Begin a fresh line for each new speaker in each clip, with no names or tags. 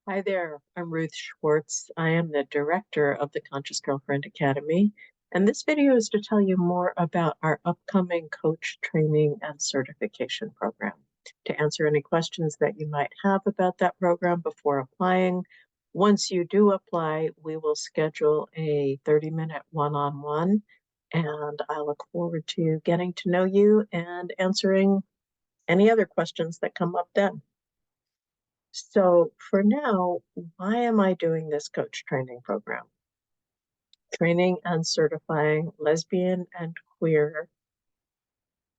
Hi there, I'm Ruth Schwartz. I am the director of the Conscious Girlfriend Academy, and this video is to tell you more about our upcoming coach training and certification program. To answer any questions that you might have about that program before applying, once you do apply, we will schedule a 30-minute one-on-one, and I look forward to getting to know you and answering any other questions that come up then. So for now, why am I doing this coach training program? Training and certifying lesbian and queer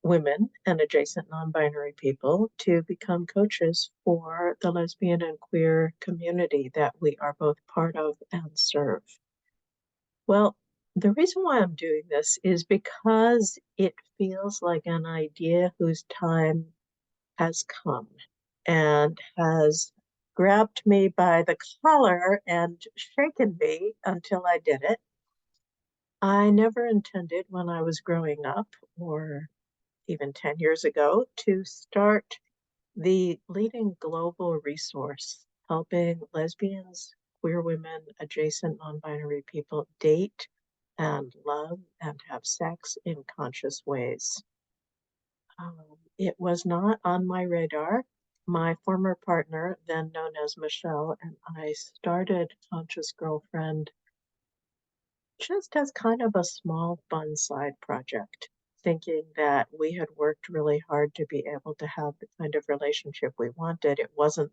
women and adjacent non-binary people to become coaches for the lesbian and queer community that we are both part of and serve. Well, the reason why I'm doing this is because it feels like an idea whose time has come and has grabbed me by the collar and shaken me until I did it. I never intended when I was growing up, or even 10 years ago, to start the leading global resource helping lesbians, queer women, adjacent non-binary people date and love and have sex in conscious ways. It was not on my radar. My former partner, then known as Michelle, and I started Conscious Girlfriend just as kind of a small, fun side project, thinking that we had worked really hard to be able to have the kind of relationship we wanted. It wasn't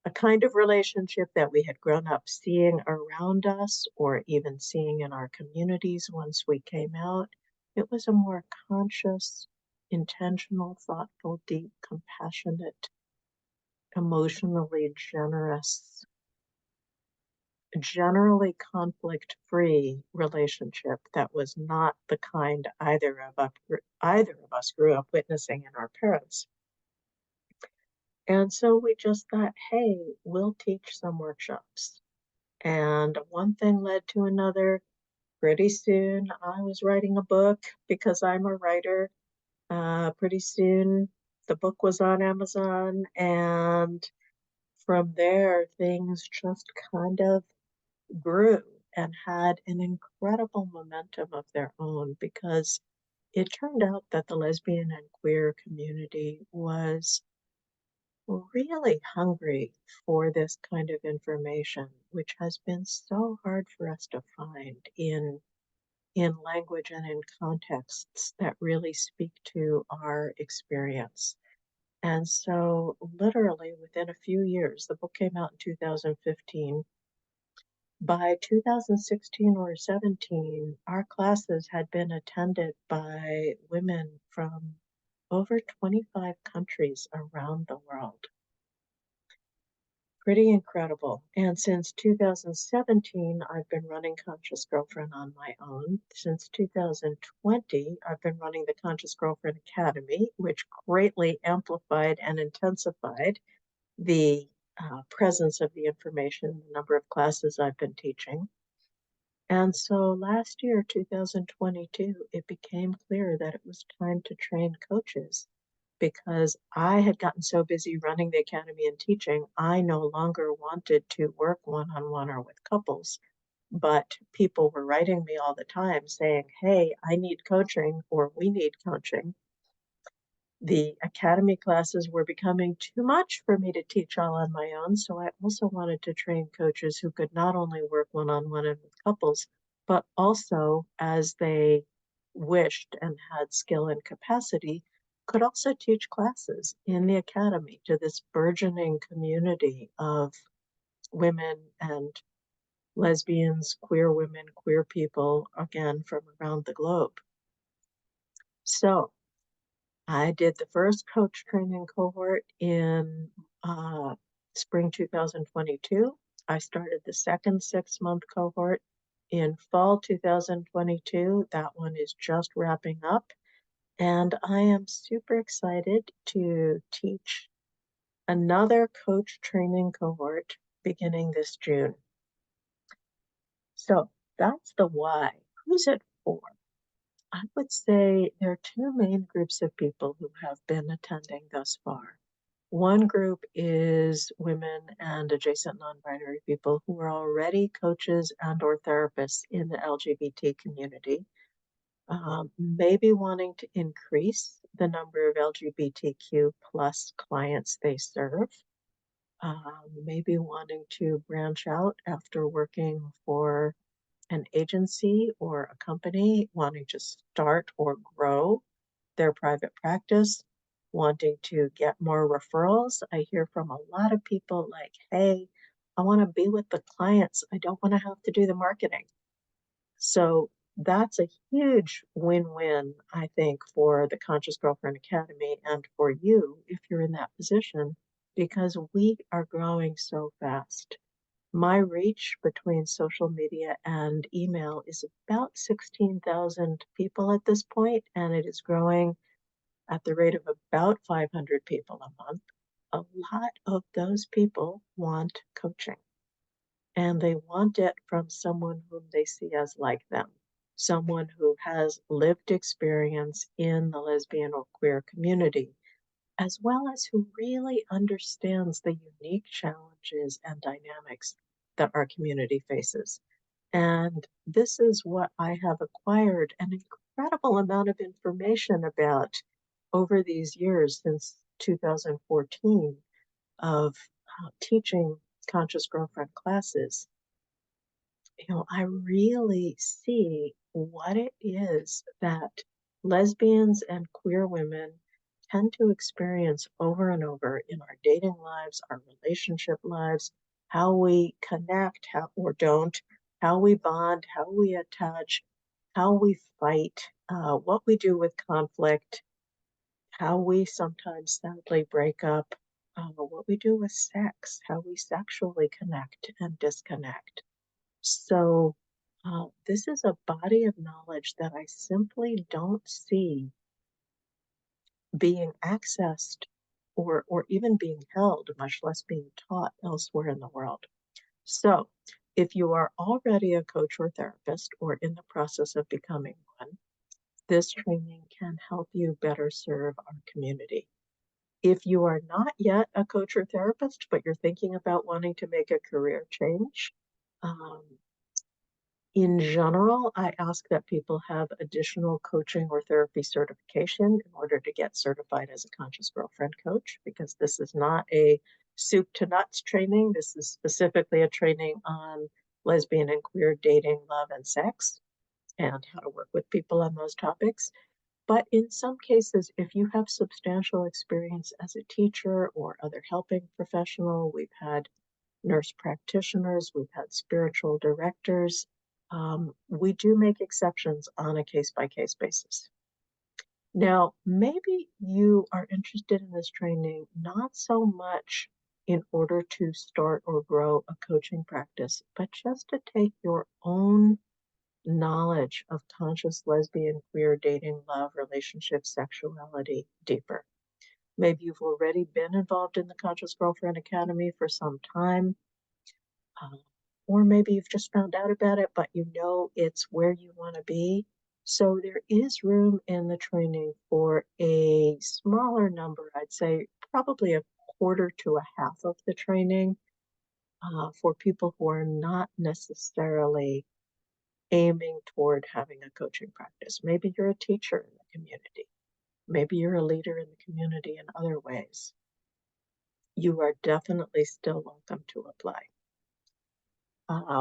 a kind of relationship that we had grown up seeing around us or even seeing in our communities once we came out. It was a more conscious, intentional, thoughtful, deep, compassionate, emotionally generous, generally conflict-free relationship that was not the kind either of us grew up witnessing in our parents. And so we just thought, hey, we'll teach some workshops. And one thing led to another. Pretty soon, I was writing a book because I'm a writer. Pretty soon, the book was on Amazon. And from there, things just kind of grew and had an incredible momentum of their own because it turned out that the lesbian and queer community was really hungry for this kind of information, which has been so hard for us to find in language and in contexts that really speak to our experience. And so literally within a few years, the book came out in 2015. By 2016 or 17, our classes had been attended by women from over 25 countries around the world. Pretty incredible. And since 2017, I've been running Conscious Girlfriend on my own. Since 2020, I've been running the Conscious Girlfriend Academy, which greatly amplified and intensified the presence of the information, the number of classes I've been teaching. And so last year, 2022, it became clear that it was time to train coaches because I had gotten so busy running the academy and teaching, I no longer wanted to work one-on-one or with couples. But people were writing me all the time saying, hey, I need coaching or we need coaching. The academy classes were becoming too much for me to teach all on my own, so I also wanted to train coaches who could not only work one-on-one and with couples, but also, as they wished and had skill and capacity, could also teach classes in the academy to this burgeoning community of women and lesbians, queer women, queer people, again, from around the globe. So I did the first coach training cohort in spring 2022. I started the second 6-month cohort in fall 2022. That one is just wrapping up. And I am super excited to teach another coach training cohort beginning this June. So that's the why. Who's it for? I would say there are two main groups of people who have been attending thus far. One group is women and adjacent non-binary people who are already coaches and or therapists in the LGBT community, maybe wanting to increase the number of LGBTQ plus clients they serve, maybe wanting to branch out after working for an agency or a company, wanting to start or grow their private practice, wanting to get more referrals. I hear from a lot of people like, hey, I want to be with the clients. I don't want to have to do the marketing. So that's a huge win-win, I think, for the Conscious Girlfriend Academy and for you if you're in that position, because we are growing so fast. My reach between social media and email is about 16,000 people at this point, and it is growing at the rate of about 500 people a month. A lot of those people want coaching, and they want it from someone whom they see as like them, someone who has lived experience in the lesbian or queer community, as well as who really understands the unique challenges and dynamics that our community faces. And this is what I have acquired an incredible amount of information about over these years since 2014 of teaching Conscious Girlfriend classes. I really see what it is that lesbians and queer women tend to experience over and over in our dating lives, our relationship lives, how we connect, how or don't, how we bond, how we attach, how we fight, what we do with conflict, how we sometimes sadly break up, what we do with sex, how we sexually connect and disconnect. So, this is a body of knowledge that I simply don't see being accessed or even being held, much less being taught elsewhere in the world. So, if you are already a coach or therapist or in the process of becoming one, this training can help you better serve our community. If you are not yet a coach or therapist, but you're thinking about wanting to make a career change, um, in general, I ask that people have additional coaching or therapy certification in order to get certified as a Conscious Girlfriend coach, because this is not a soup to nuts training. This is specifically a training on lesbian and queer dating, love, and sex, and how to work with people on those topics. But in some cases, if you have substantial experience as a teacher or other helping professional, we've had nurse practitioners, we've had spiritual directors. We do make exceptions on a case by case basis. Now, maybe you are interested in this training not so much in order to start or grow a coaching practice, but just to take your own knowledge of conscious lesbian, queer, dating, love, relationships, sexuality deeper. Maybe you've already been involved in the Conscious Girlfriend Academy for some time. Or maybe you've just found out about it, but you know it's where you want to be. So there is room in the training for a smaller number, I'd say probably a quarter to a half of the training, for people who are not necessarily aiming toward having a coaching practice. Maybe you're a teacher in the community. Maybe you're a leader in the community in other ways. You are definitely still welcome to apply.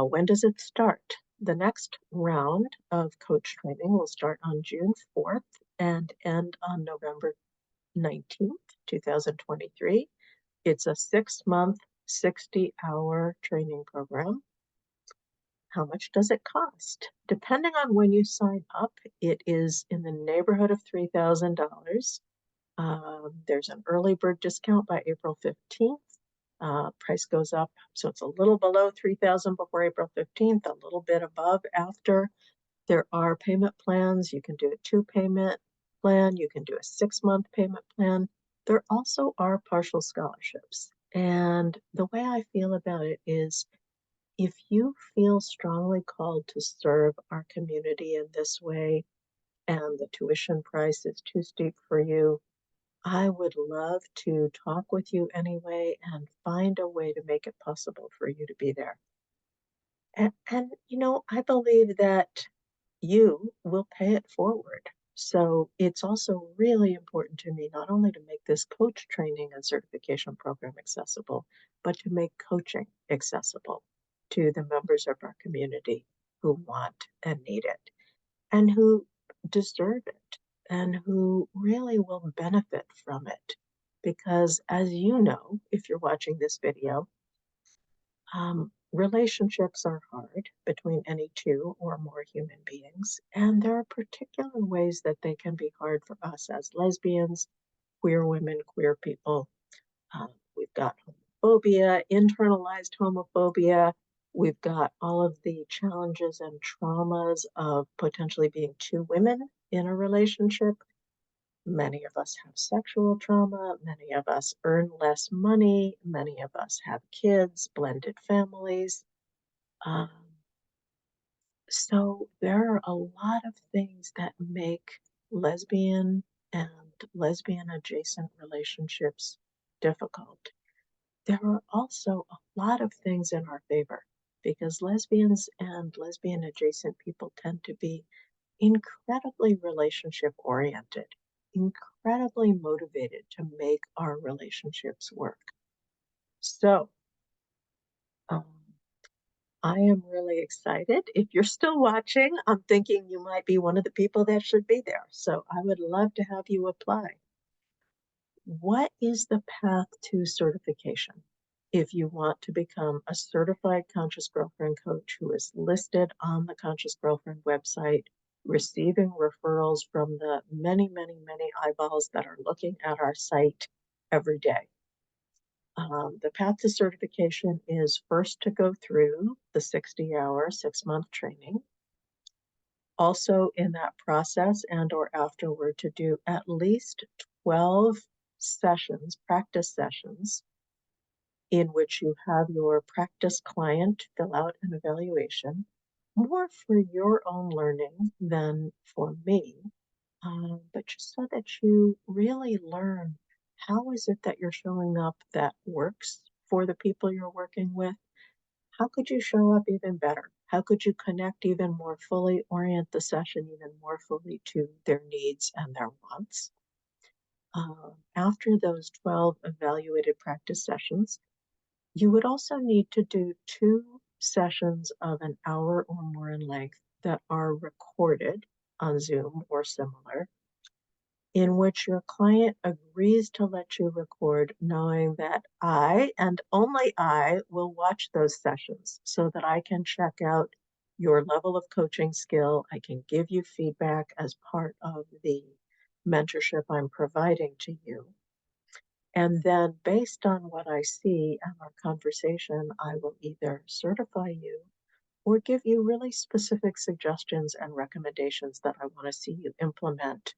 When does it start? The next round of coach training will start on June 4th and end on November 19th, 2023. It's a 6-month, 60-hour training program. How much does it cost? Depending on when you sign up, it is in the neighborhood of $3,000. There's an early bird discount by April 15th. Price goes up, so it's a little below $3,000 before April 15th, a little bit above after. There are payment plans. You can do a 2-payment plan. You can do a 6-month payment plan. There also are partial scholarships. And the way I feel about it is if you feel strongly called to serve our community in this way and the tuition price is too steep for you, I would love to talk with you anyway and find a way to make it possible for you to be there. And I believe that you will pay it forward. So it's also really important to me not only to make this coach training and certification program accessible, but to make coaching accessible to the members of our community who want and need it and who deserve it and who really will benefit from it. Because as you know, if you're watching this video, relationships are hard between any two or more human beings, and there are particular ways that they can be hard for us as lesbians, queer women, queer people. We've got homophobia, internalized homophobia. We've got all of the challenges and traumas of potentially being two women in a relationship. Many of us have sexual trauma. Many of us earn less money. Many of us have kids, blended families. Um, so there are a lot of things that make lesbian and lesbian adjacent relationships difficult. There are also a lot of things in our favor because lesbians and lesbian adjacent people tend to be incredibly relationship oriented, incredibly motivated to make our relationships work. So, um, I am really excited. If you're still watching, I'm thinking you might be one of the people that should be there. So I would love to have you apply. What is the path to certification? If you want to become a certified Conscious Girlfriend coach who is listed on the Conscious Girlfriend website, receiving referrals from the many, many, many eyeballs that are looking at our site every day. The path to certification is first to go through the 60-hour, 6-month training. Also in that process and or afterward to do at least 12 sessions, practice sessions, in which you have your practice client fill out an evaluation, more for your own learning than for me, but just so that you really learn how is it that you're showing up that works for the people you're working with. How could you show up even better? How could you connect even more fully, orient the session even more fully to their needs and their wants? After those 12 evaluated practice sessions, you would also need to do 2 sessions of an hour or more in length that are recorded on Zoom or similar, in which your client agrees to let you record, knowing that I and only I will watch those sessions so that I can check out your level of coaching skill. I can give you feedback as part of the mentorship I'm providing to you. And then, based on what I see and our conversation, I will either certify you or give you really specific suggestions and recommendations that I want to see you implement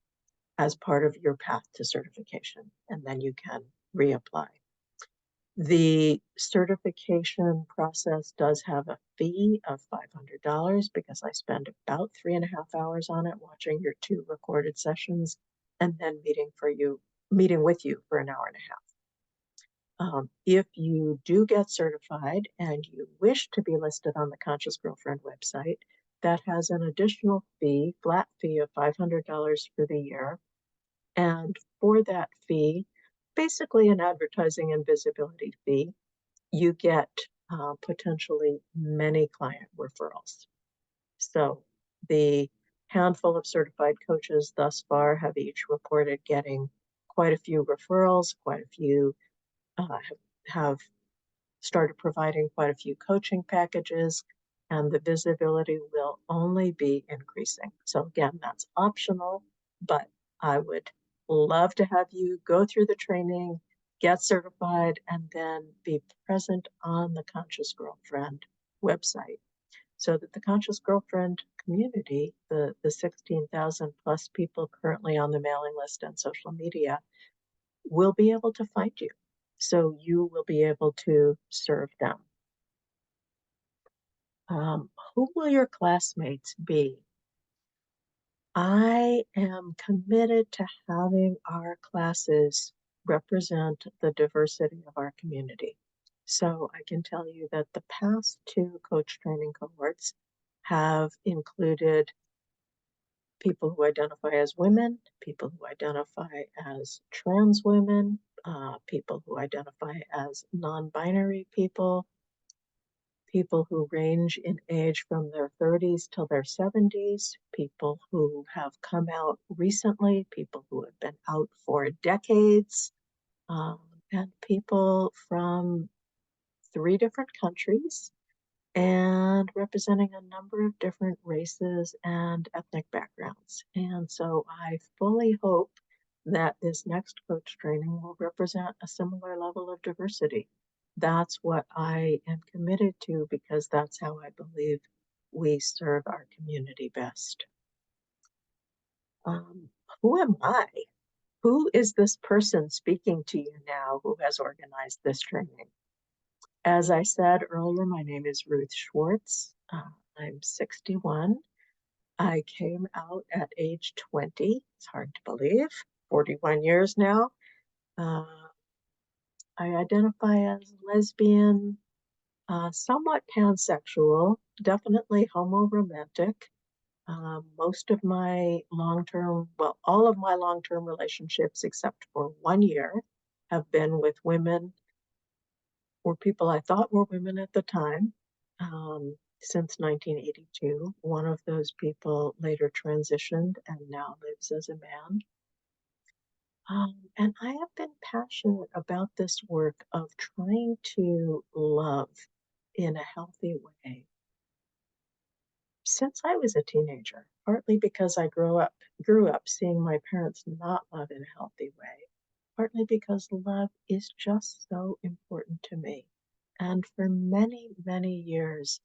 as part of your path to certification, and then you can reapply. The certification process does have a fee of $500 because I spend about 3.5 hours on it, watching your 2 recorded sessions, and then meeting with you for an hour and a half. If you do get certified and you wish to be listed on the Conscious Girlfriend website, that has an additional fee, flat fee of $500 for the year. And for that fee, basically an advertising and visibility fee, you get potentially many client referrals. So the handful of certified coaches thus far have each reported getting quite a few referrals, quite a few have started providing quite a few coaching packages, and the visibility will only be increasing. So again, that's optional, but I would love to have you go through the training, get certified, and then be present on the Conscious Girlfriend website so that the Conscious Girlfriend community, the 16,000 plus people currently on the mailing list and social media, will be able to find you. So you will be able to serve them. Who will your classmates be? I am committed to having our classes represent the diversity of our community. So I can tell you that the past two coach training cohorts have included people who identify as women, people who identify as trans women, people who identify as non-binary people, people who range in age from their 30s till their 70s, people who have come out recently, people who have been out for decades, um, and people from 3 different countries and representing a number of different races and ethnic backgrounds. And so I fully hope that this next coach training will represent a similar level of diversity. That's what I am committed to because that's how I believe we serve our community best. Um, who am I? Who is this person speaking to you now who has organized this training? As I said earlier, my name is Ruth Schwartz. I'm 61. I came out at age 20. It's hard to believe, 41 years now. Uh, I identify as lesbian, somewhat pansexual, definitely homoromantic. Most of my long-term, well, all of my long-term relationships, except for 1 year, have been with women or people I thought were women at the time, since 1982. One of those people later transitioned and now lives as a man. And I have been passionate about this work of trying to love in a healthy way since I was a teenager, partly because I grew up seeing my parents not love in a healthy way, partly because love is just so important to me. And for many, many years,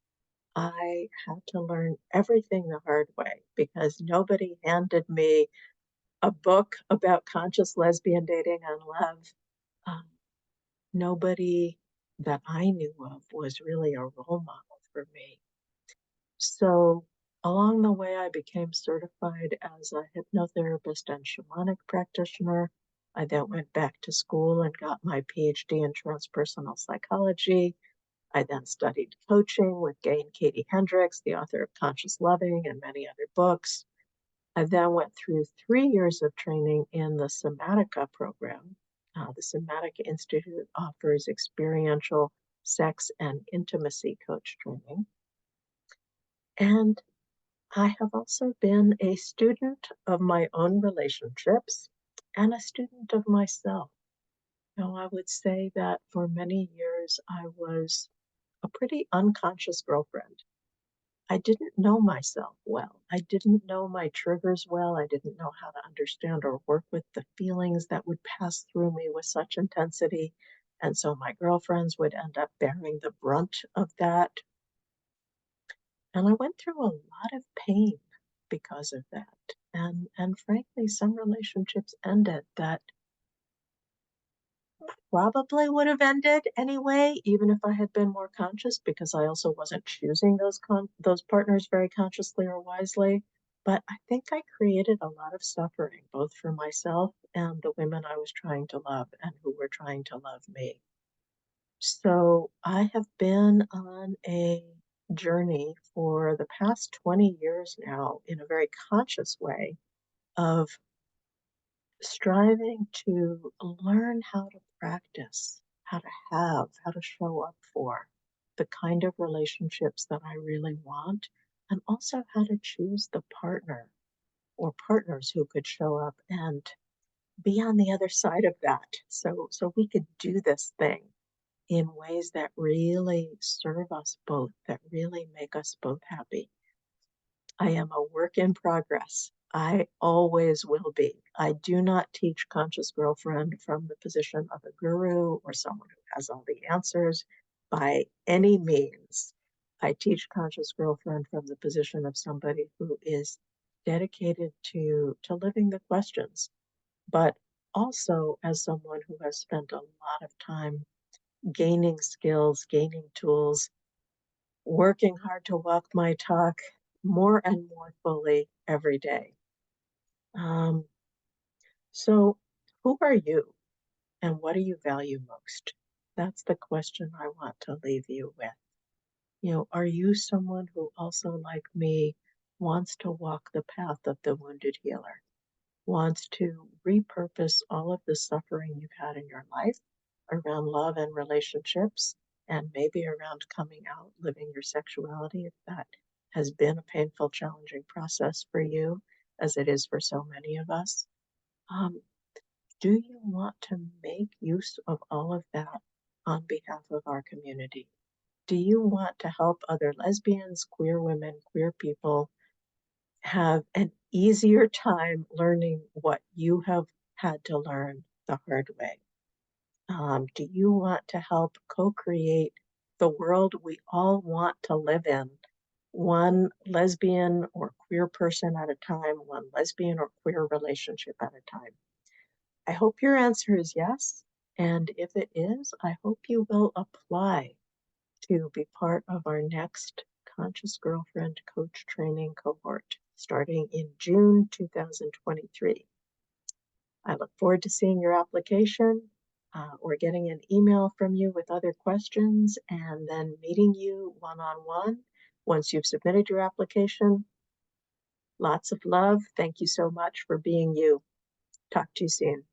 I had to learn everything the hard way because nobody handed me a book about conscious lesbian dating and love. Um, Nobody that I knew of was really a role model for me. So along the way, I became certified as a hypnotherapist and shamanic practitioner. I then went back to school and got my PhD in transpersonal psychology. I then studied coaching with Gay and Katie Hendricks, the author of Conscious Loving and many other books. I then went through 3 years of training in the Somatica program. The Somatica Institute offers experiential sex and intimacy coach training. And I have also been a student of my own relationships and a student of myself. Now, I would say that for many years, I was a pretty unconscious girlfriend. I didn't know myself well. I didn't know my triggers well. I didn't know how to understand or work with the feelings that would pass through me with such intensity. And so my girlfriends would end up bearing the brunt of that. And I went through a lot of pain because of that. And frankly, some relationships ended that probably would have ended anyway, even if I had been more conscious, because I also wasn't choosing those partners very consciously or wisely. But I think I created a lot of suffering, both for myself and the women I was trying to love and who were trying to love me. So I have been on a journey for the past 20 years now in a very conscious way of striving to learn how to practice, how to have, how to show up for the kind of relationships that I really want, and also how to choose the partner or partners who could show up and be on the other side of that. So we could do this thing in ways that really serve us both, that really make us both happy. I am a work in progress. I always will be. I do not teach Conscious Girlfriend from the position of a guru or someone who has all the answers by any means. I teach Conscious Girlfriend from the position of somebody who is dedicated to living the questions, but also as someone who has spent a lot of time gaining skills, gaining tools, working hard to walk my talk more and more fully every day. Um, so, who are you and what do you value most? That's the question I want to leave you with. Are you someone who also, like me, wants to walk the path of the wounded healer, wants to repurpose all of the suffering you've had in your life around love and relationships, and maybe around coming out, living your sexuality, if that has been a painful, challenging process for you, as it is for so many of us? Um, do you want to make use of all of that on behalf of our community? Do you want to help other lesbians, queer women, queer people have an easier time learning what you have had to learn the hard way? Do you want to help co-create the world we all want to live in, one lesbian or queer person at a time, one lesbian or queer relationship at a time? I hope your answer is yes. And if it is, I hope you will apply to be part of our next Conscious Girlfriend Coach Training cohort starting in June 2023. I look forward to seeing your application or getting an email from you with other questions and then meeting you one-on-one once you've submitted your application. Lots of love. Thank you so much for being you. Talk to you soon.